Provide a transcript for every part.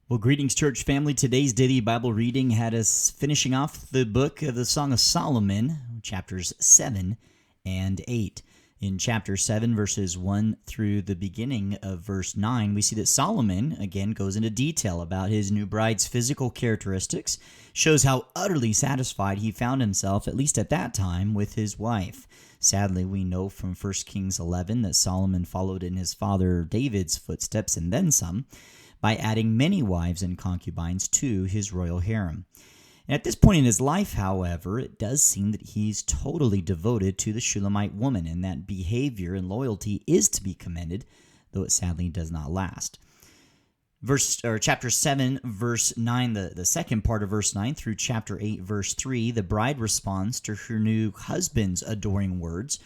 Well, greetings, church family. Today's daily Bible reading had us finishing off the book of the Song of Solomon, chapters 7 and 8. In chapter 7, verses 1 through the beginning of verse 9, we see that Solomon, again, goes into detail about his new bride's physical characteristics, shows how utterly satisfied he found himself, at least at that time, with his wife. Sadly, we know from 1 Kings 11 that Solomon followed in his father David's footsteps and then some, by adding many wives and concubines to his royal harem. And at this point in his life, however, it does seem that he's totally devoted to the Shulamite woman, and that behavior and loyalty is to be commended, though it sadly does not last. Chapter 7, verse 9, the second part of verse 9 through chapter 8, verse 3, the bride responds to her new husband's adoring words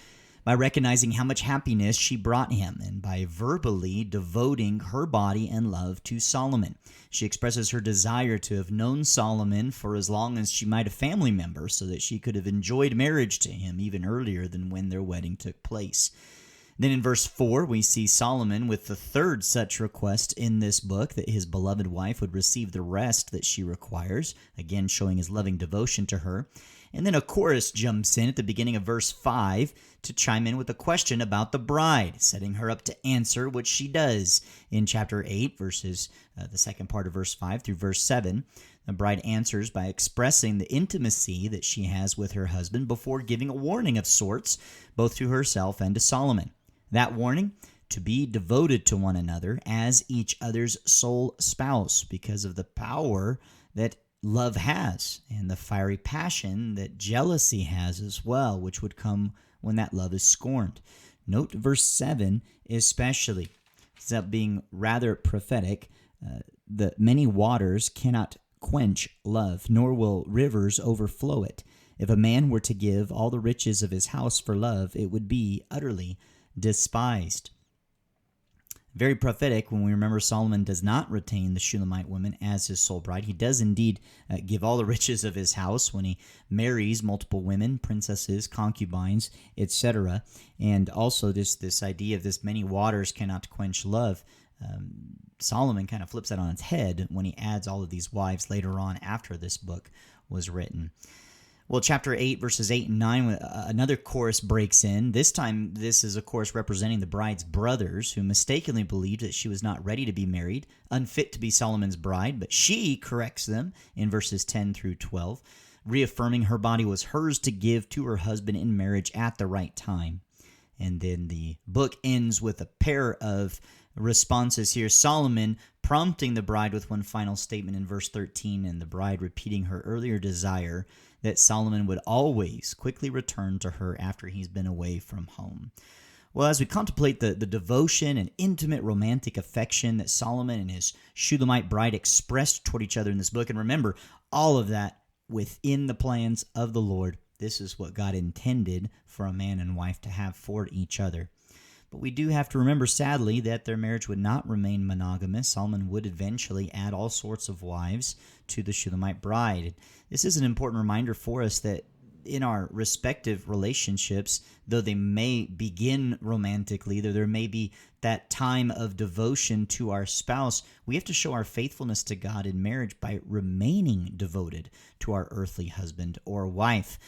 by recognizing how much happiness she brought him and by verbally devoting her body and love to Solomon. She expresses her desire to have known Solomon for as long as she might a family member so that she could have enjoyed marriage to him even earlier than when their wedding took place. Then in verse 4, we see Solomon with the third such request in this book, that his beloved wife would receive the rest that she requires, again showing his loving devotion to her. And then a chorus jumps in at the beginning of verse 5 to chime in with a question about the bride, setting her up to answer, which she does in chapter 8, verses the second part of verse 5 through verse 7. The bride answers by expressing the intimacy that she has with her husband before giving a warning of sorts, both to herself and to Solomon. That warning, to be devoted to one another as each other's sole spouse because of the power that love has and the fiery passion that jealousy has as well, which would come when that love is scorned. Note verse 7 especially. It's up being rather prophetic. The many waters cannot quench love, nor will rivers overflow it. If a man were to give all the riches of his house for love, it would be utterly despised. Very prophetic when we remember Solomon does not retain the Shulamite woman as his sole bride. He does indeed give all the riches of his house when he marries multiple women, princesses, concubines, etc. And also this idea of this many waters cannot quench love. Solomon kind of flips that on its head when he adds all of these wives later on after this book was written. Well, chapter 8, verses 8 and 9, another chorus breaks in. This time, this is a chorus representing the bride's brothers, who mistakenly believed that she was not ready to be married, unfit to be Solomon's bride, but she corrects them in verses 10 through 12, reaffirming her body was hers to give to her husband in marriage at the right time. And then the book ends with a pair of responses here. Solomon prompting the bride with one final statement in verse 13, and the bride repeating her earlier desire that Solomon would always quickly return to her after he's been away from home. Well, as we contemplate the devotion and intimate romantic affection that Solomon and his Shulamite bride expressed toward each other in this book, and remember, all of that within the plans of the Lord, this is what God intended for a man and wife to have for each other. But we do have to remember, sadly, that their marriage would not remain monogamous. Solomon would eventually add all sorts of wives to the Shulamite bride. This is an important reminder for us that in our respective relationships, though they may begin romantically, though there may be that time of devotion to our spouse, we have to show our faithfulness to God in marriage by remaining devoted to our earthly husband or wife.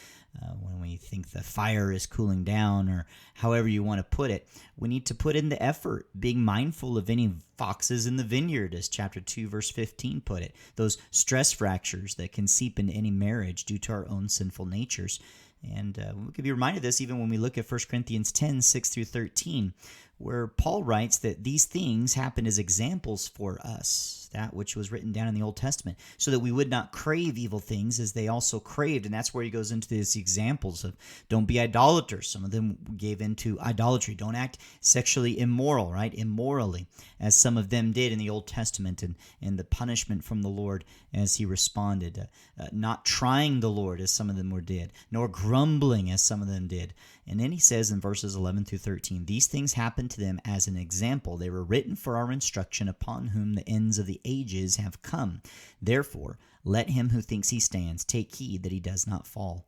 When we think the fire is cooling down, or however you want to put it, we need to put in the effort, being mindful of any foxes in the vineyard, as chapter 2, verse 15 put it, those stress fractures that can seep into any marriage due to our own sinful natures. And we can be reminded of this even when we look at 1 Corinthians 10, 6 through 13, where Paul writes that these things happen as examples for us, that which was written down in the Old Testament, so that we would not crave evil things as they also craved. And that's where he goes into these examples of don't be idolaters. Some of them gave into idolatry. Don't act sexually immoral, right? Immorally, as some of them did in the Old Testament, and the punishment from the Lord as he responded. Not trying the Lord as some of them did, nor grumbling as some of them did. And then he says in verses 11 through 13, these things happened to them as an example. They were written for our instruction, upon whom the ends of the ages have come. Therefore, let him who thinks he stands take heed that he does not fall.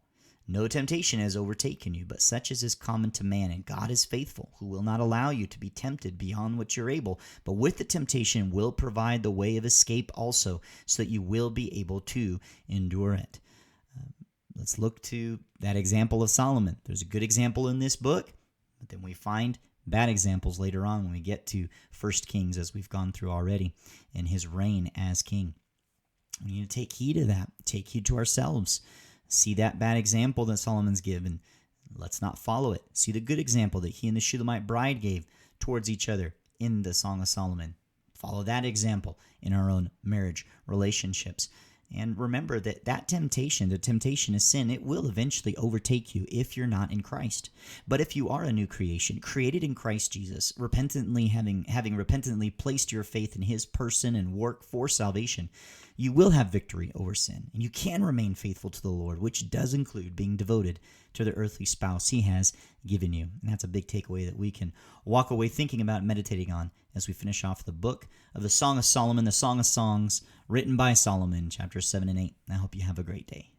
No temptation has overtaken you, but such as is common to man, and God is faithful, who will not allow you to be tempted beyond what you're able, but with the temptation will provide the way of escape also, so that you will be able to endure it. Let's look to that example of Solomon. There's a good example in this book, but then we find bad examples later on when we get to 1 Kings, as we've gone through already, and his reign as king. We need to take heed of that, take heed to ourselves. See that bad example that Solomon's given. Let's not follow it. See the good example that he and the Shulamite bride gave towards each other in the Song of Solomon. Follow that example in our own marriage relationships. And remember that temptation, the temptation of sin, it will eventually overtake you if you're not in Christ. But if you are a new creation, created in Christ Jesus, repentantly having repentantly placed your faith in his person and work for salvation, you will have victory over sin. And you can remain faithful to the Lord, which does include being devoted to the earthly spouse he has given you. And that's a big takeaway that we can walk away thinking about and meditating on as we finish off the book of the Song of Solomon, the Song of Songs, written by Solomon, chapters 7 and 8. I hope you have a great day.